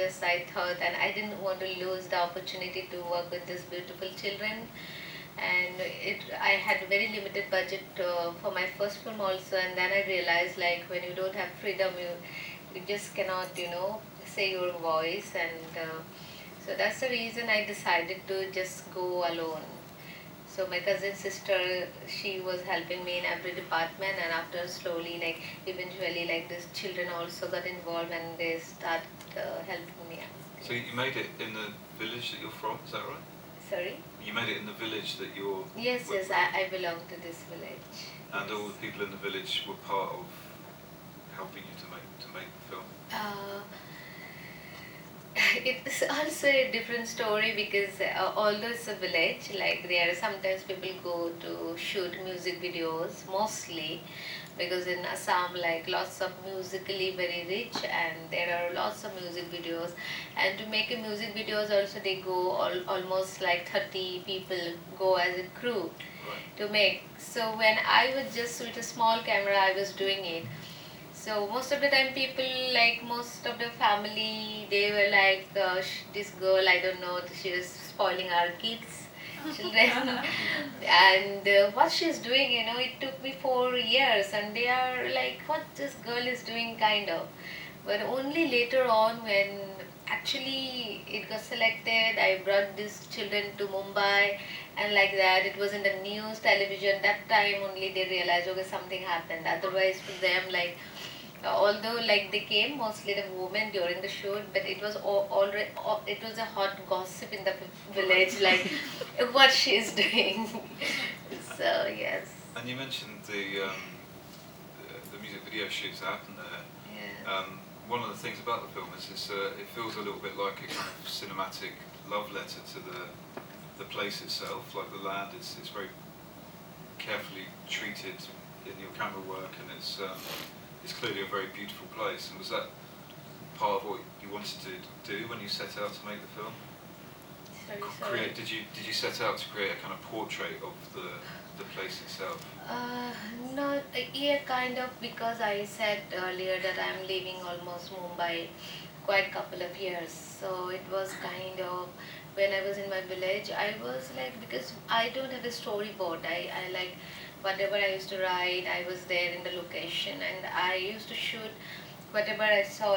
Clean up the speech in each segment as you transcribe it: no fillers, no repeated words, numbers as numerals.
Yes, I thought, and I didn't want to lose the opportunity to work with these beautiful children. And I had a very limited budget for my first film also, and then I realized like when you don't have freedom, you just cannot, say your voice, and so that's the reason I decided to just go alone. So my cousin sister, she was helping me in every department, and after slowly, like eventually, like these children also got involved and they start helping me out. So you made it in the village that you're from, is that right? Sorry? You made it in the village that you're. Yes, yes, I belong to this village. And Yes. all the people in the village were part of helping you to make the film. It's also a different story because although it's a village, like there sometimes people go to shoot music videos mostly because in Assam like lots of musically very rich and there are lots of music videos, and to make a music videos also they go almost like 30 people go as a crew to make. So when I was just with a small camera I was doing it, so most of the time people, like most of the family, they were like, this girl, I don't know, she is spoiling our kids, children. And what she's doing, it took me 4 years and they are like, what this girl is doing kind of. But only later on when actually it got selected, I brought these children to Mumbai and like that, it was in the news, television, that time only they realized, okay, something happened. Otherwise for them, like, although like they came mostly the women during the shoot, but it was already it was a hot gossip in the village, like what she's doing. So yes. And you mentioned the music video shoots that happened there. Yeah. One of the things about the film is it feels a little bit like a kind of cinematic love letter to the place itself. Like the land, it's very carefully treated in your camera work, and it's clearly a very beautiful place. And was that part of what you wanted to do when you set out to make the film? Sorry. Did you set out to create a kind of portrait of the place itself? Not yeah, kind of, because I said earlier that I'm leaving almost Mumbai quite couple of years. So it was kind of when I was in my village, I was like, because I don't have a storyboard. I like whatever I used to write, I was there in the location and I used to shoot whatever I saw,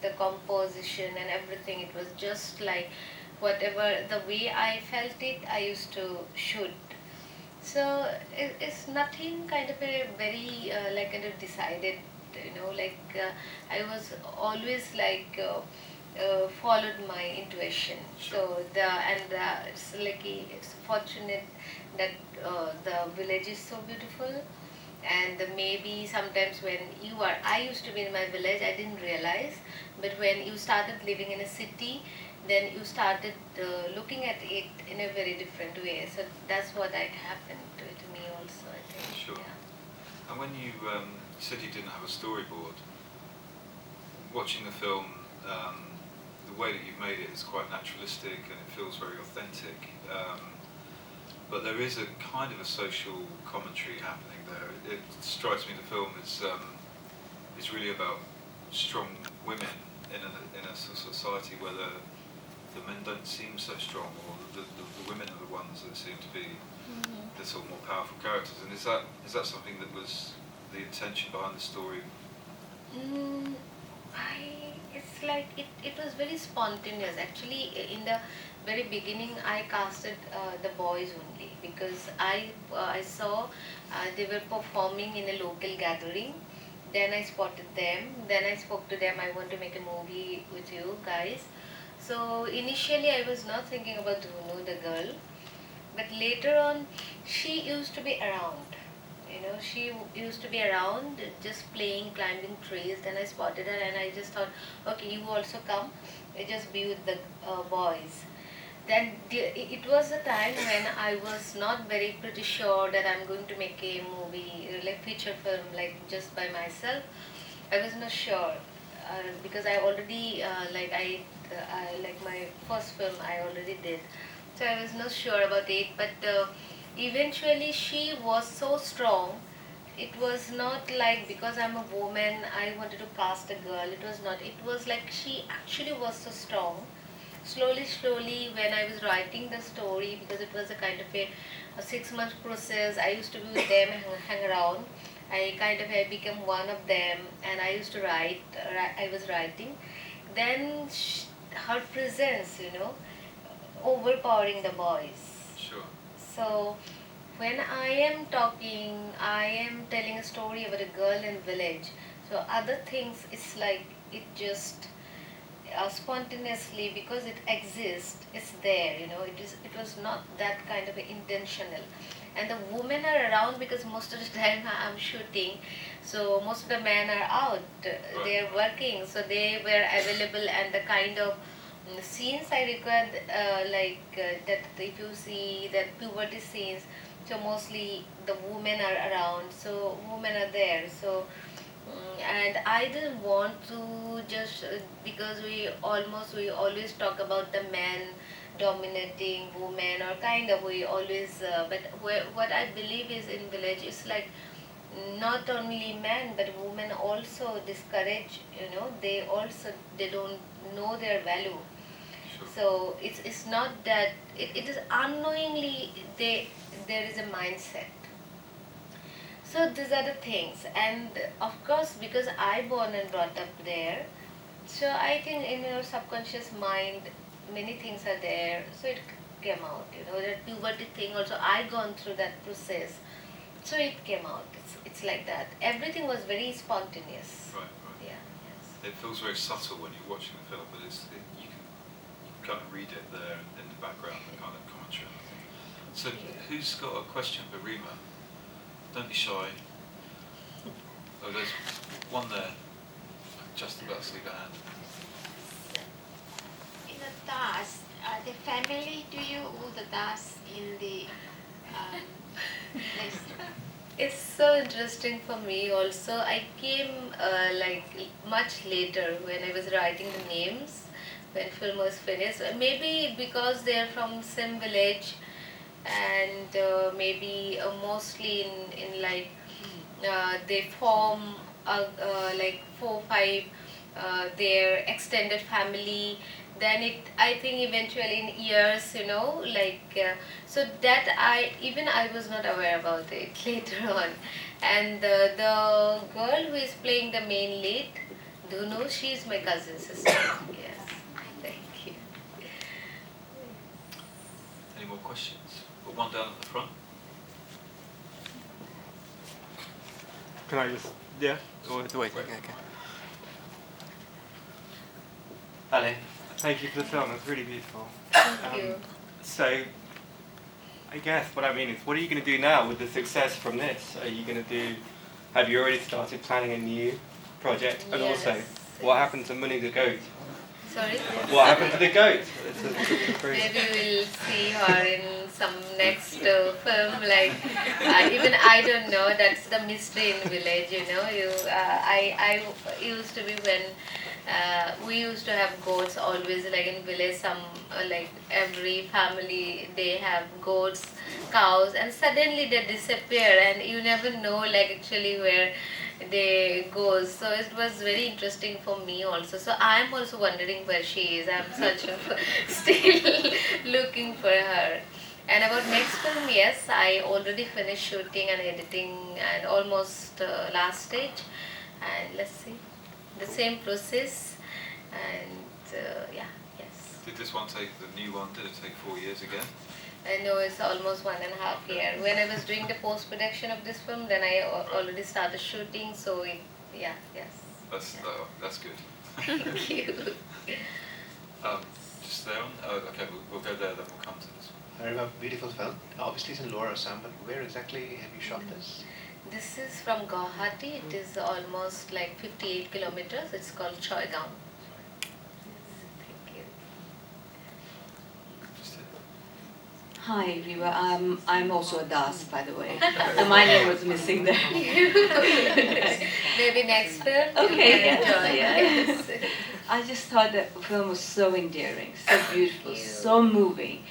the composition and everything. It was just like whatever the way I felt it, I used to shoot. So it's nothing kind of a very like kind of decided, like I was always like followed my intuition. So it's like it's fortunate that the village is so beautiful, and maybe sometimes when I used to be in my village, I didn't realize, but when you started living in a city, then you started looking at it in a very different way. So that's what happened to me also, I think. Sure. Yeah. And when you said you didn't have a storyboard, watching the film, the way that you've made it is quite naturalistic and it feels very authentic. But there is a kind of a social commentary happening there. It strikes me the film is really about strong women in a society where the men don't seem so strong, or the women are the ones that seem to be the sort of more powerful characters. And is that something that was the intention behind the story? It's like it was very spontaneous. Actually, in the very beginning, I casted the boys only because I saw they were performing in a local gathering. Then I spotted them. Then I spoke to them. I want to make a movie with you guys. So initially, I was not thinking about Dhunu, the girl, but later on, she used to be around. She used to be around just playing, climbing trees. Then I spotted her and I just thought, okay, you also come, just be with the boys. Then it was a time when I was not very pretty sure that I'm going to make a movie, like feature film, like just by myself. I was not sure because I already like my first film I already did, so I was not sure about it. But eventually she was so strong. it was not like because I'm a woman I wanted to cast a girl. It was not. It was like she actually was so strong. Slowly, when I was writing the story, because it was a kind of a 6 month process, I used to be with them and hang around. I became one of them, and I used to write. I was writing. Then her presence, overpowering the boys. Sure. So when I am talking, I am telling a story about a girl in village. So other things, it's like it just spontaneously, because it exists, it's there. It was not that kind of intentional. And the women are around because most of the time I'm shooting, so most of the men are out. They're working, so they were available, and the kind of scenes I required, that if you see that puberty scenes, so mostly the women are around, so women are there. So and I didn't want to just because we always talk about the men dominating women, or kind of we always but what I believe is in village is like not only men but women also discourage. They don't know their value. Sure. So it's not that it is unknowingly there is a mindset. So these are the things, and of course, because I born and brought up there, so I think in your subconscious mind, many things are there. So it came out, that puberty thing. Also, I gone through that process, so it came out. It's like that. Everything was very spontaneous. Right. Yeah. Yes. It feels very subtle when you're watching the film, but you can kind of read it there in the background, the kind of commentary. So, who's got a question for Rima? Don't be shy. Oh, there's one there. Just about to see the hand. In the tasks, the family do you all the tasks in the place? It's so interesting for me also. I came much later when I was writing the names, when film was finished. Maybe because they're from same village, and maybe mostly in like they form like 4 5 their extended family. Then I think eventually in years, so that I was not aware about it later on. And the girl who is playing the main lead, do you know, she's my cousin sister. Yes. Thank you. Any more questions? Got one down at the front. Can I just, yeah? Or wait, okay. Ale, thank you for the film, it's really beautiful. Thank you. So, I guess what I mean is, what are you going to do now with the success from this? Have you already started planning a new project? And Yes. also, what happened to Munning the goat? Sorry? What happened to the goat? Maybe we'll see her in some next film. Even I don't know. That's the mystery in village. I used to be when we used to have goats always. Like in village, every family they have goats, cows, and suddenly they disappear, and you never know actually where they go. So it was very interesting for me also. So I'm also wondering where she is. I'm still looking for her. And about next film, yes, I already finished shooting and editing and almost last stage. And let's see, the same process. And yes. Did this one take, the new one, did it take 4 years again? I know it's almost 1.5 years. When I was doing the post-production of this film, then I already started shooting, so yes. That's good. Thank you. Just there on? Oh, okay, we'll go there, then we'll come to this one. Rima, beautiful film. Obviously it's in Lower Assam, but where exactly have you shot this? This is from Guwahati. It is almost 58 kilometers. It's called Choigaon. Thank you. Just here. Hi, Rima. I'm also a Das, by the way. My name was missing there. Maybe next film. Okay, You can enjoy. yes. I just thought the film was so endearing, so beautiful, you. so moving.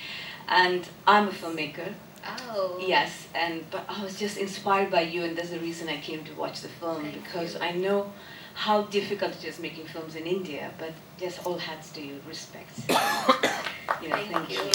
And I'm a filmmaker. Oh. Yes, but I was just inspired by you, and that's the reason I came to watch the film, Thank because you. I know how difficult it is making films in India, but just all hats to you, respect. Thank you.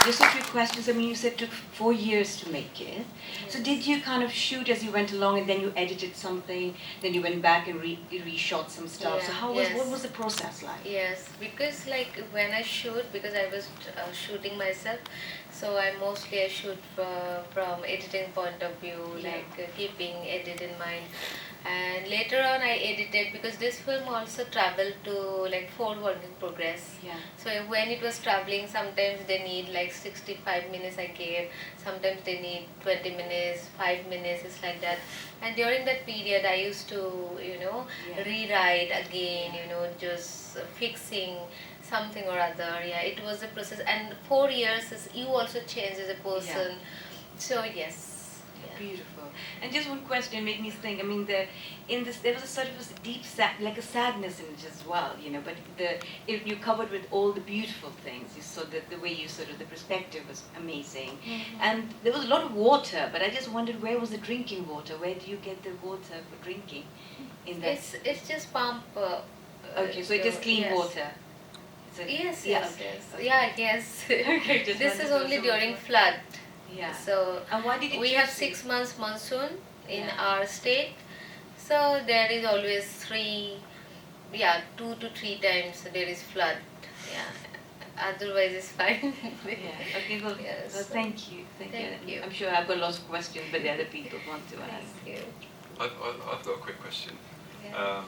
Just a few questions. I mean, you said it took 4 years to make it. So did you kind of shoot as you went along, and then you edited something, then you went back and reshot some stuff? So what was the process like? Yes, because like when I shoot, because I was shooting myself, so I shoot from editing point of view, like keeping edit in mind. And later on I edited, because this film also traveled to like 4 work in progress. Yeah. So when it was traveling, sometimes they need like 65 minutes I gave, sometimes they need 20 minutes, 5 minutes, it's like that. And during that period I used to, rewrite again, just fixing something or other. Yeah, it was a process. And 4 years is, you also change as a person. So yes. Beautiful. And just one question made me think. I mean, there was a sort of a deep, like a sadness in it as well, But if you covered with all the beautiful things, you saw the way you sort of, the perspective was amazing, and there was a lot of water. But I just wondered, where was the drinking water? Where do you get the water for drinking? It's just pump. Okay, so it is clean water. Yes. Okay, this is only during flood. Yeah. So and why did we have 6 months monsoon in our state. So there is always 2 to 3 times there is flood. Yeah. Otherwise it's fine. Okay, well, thank you. Thank you. I'm sure I've got lots of questions, but the other people want to ask. Thank you. I've got a quick question. Yeah.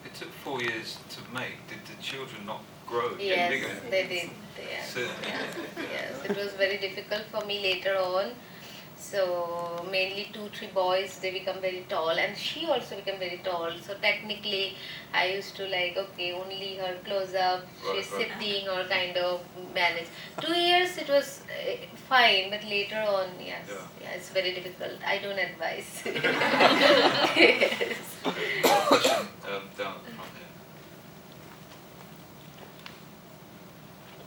It took 4 years to make. Did the children not grow? Yes, Bigger? they did. Yeah. So, Yes, it was very difficult for me later on. So mainly 2-3 boys, they become very tall, and she also became very tall. So technically, I used to like, okay, only her close up, she's sitting or kind of manage. 2 years it was fine, but later on, it's very difficult. I don't advise. Yes. question down at the front here.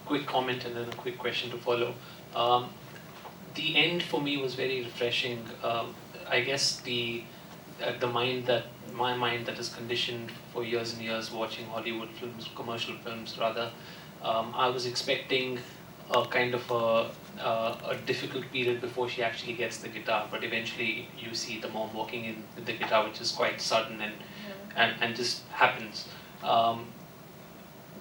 Quick comment and then a quick question to follow. The end for me was very refreshing. I guess my mind that is conditioned for years and years watching Hollywood films, commercial films rather, I was expecting a kind of a difficult period before she actually gets the guitar, but eventually you see the mom walking in with the guitar, which is quite sudden and just happens.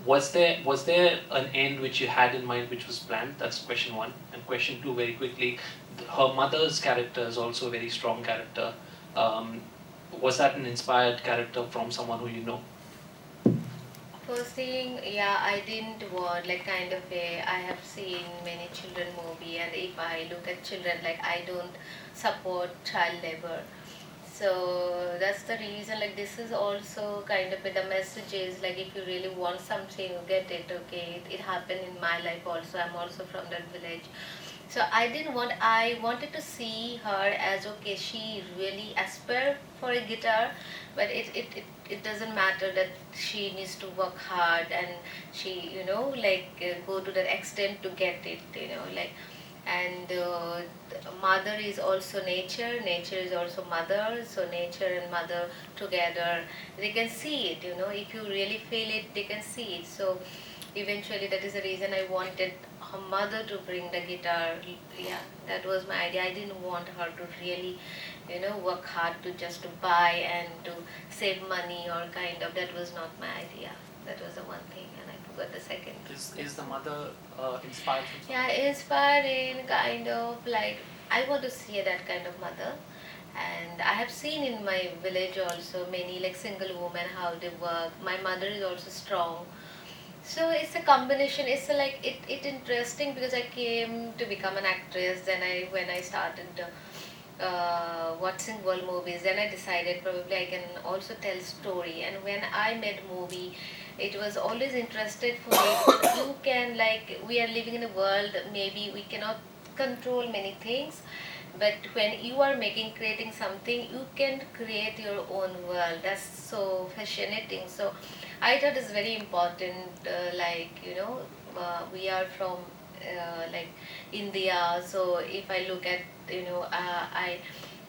Was there an end which you had in mind which was planned? That's question one. And question two, very quickly, her mother's character is also a very strong character. Was that an inspired character from someone who you know? First thing, I didn't want like kind of I have seen many children movie, and if I look at children, like I don't support child labor. So that's the reason, like this is also kind of the message is like, if you really want something, you get it. Okay, it happened in my life also. I'm also from that village. So I wanted to see her as, okay, she really aspired for a guitar, but it doesn't matter that she needs to work hard, and she, go to that extent to get it, and mother is also nature is also mother, so nature and mother together, they can see it, if you really feel it, they can see it. So eventually that is the reason I wanted her mother to bring the guitar. That was my idea. I didn't want her to really work hard to just to buy and to save money, or kind of, that was not my idea. That was the one thing, and I forgot the second. Is the mother inspired from something? Yeah, inspired in kind of like, I want to see that kind of mother. And I have seen in my village also many like single women, how they work. My mother is also strong. So it's a combination. It's it interesting, because I came to become an actress. Then when I started watching world movies, then I decided probably I can also tell story. And when I made movie, it was always interested for me, because you can, like, we are living in a world, maybe we cannot control many things, but when you are creating something, you can create your own world. That's so fascinating. So I thought it's very important, we are from like India. So if I look at,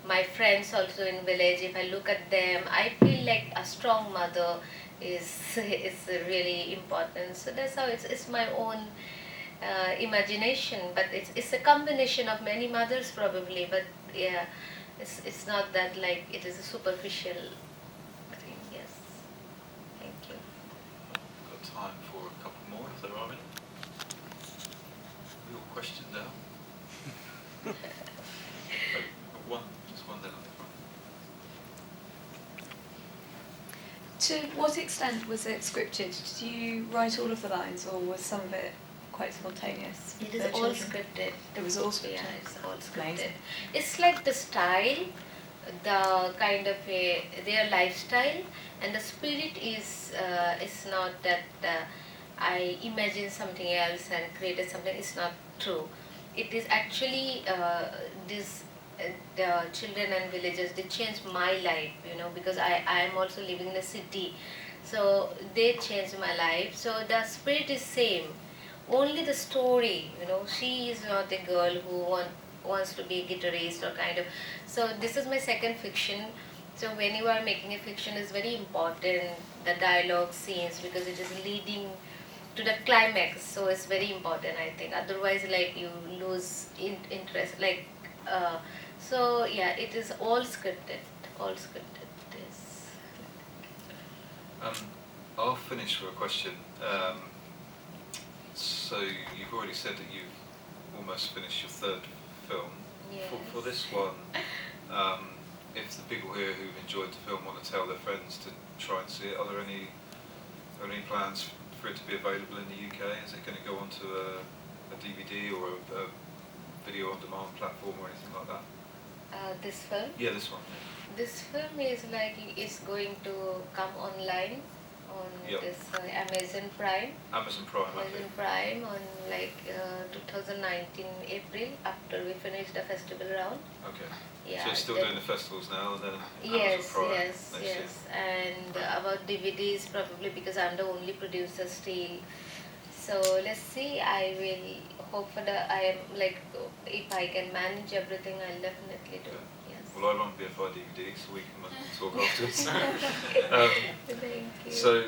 my friends also in village, if I look at them, I feel like a strong mother is really important. So that's how it's my own imagination, but it's a combination of many mothers probably. But yeah, it's not that like it is a superficial thing. Yes. Thank you. Got time for a couple more if there are any. Your question now. Just one there on the front. To what extent was it scripted? Did you write all of the lines, or was some of it quite spontaneous? It is for all children? scripted. It was all scripted. Yeah, it's all scripted. Amazing. It's like the style, the kind of their lifestyle, and the spirit is not that I imagine something else and created something. It's not true. It is actually this. The children and villagers, they changed my life, because I am also living in a city, so they changed my life. So the spirit is same, only the story, she is not a girl who wants to be a guitarist or kind of. So this is my second fiction. So when you are making a fiction, it's very important, the dialogue scenes, because it is leading to the climax. So it's very important, I think. Otherwise, like, you lose interest. Like, so yeah, it is all scripted. All scripted. Yes. I'll finish with a question. So you've already said that you've almost finished your third film. Yes. For this one, if the people here who've enjoyed the film want to tell their friends to try and see it, are there any plans for it to be available in the UK? Is it going to go onto a DVD or a video on demand platform or anything like that? This film. Yeah, this one. This film is like it's going to come online on Yep. this Amazon Prime. Amazon Prime. Okay. Amazon Prime on like 2019 April, after we finish the festival round. Okay. Yeah. So you're still then- doing the festivals now, and then Yes, Amazon Prime yes, next year. yes. And about DVDs, probably because I'm the only producer still. So let's see. I will hope for I am like, if I can manage everything, I'll definitely do. Okay. Yes. Well, I run BFI DVD, so we can talk afterwards. Thank you. So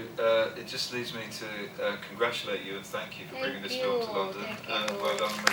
it just leaves me to congratulate you and thank you for bringing this film to Thank you. London, Thank and you. well done on the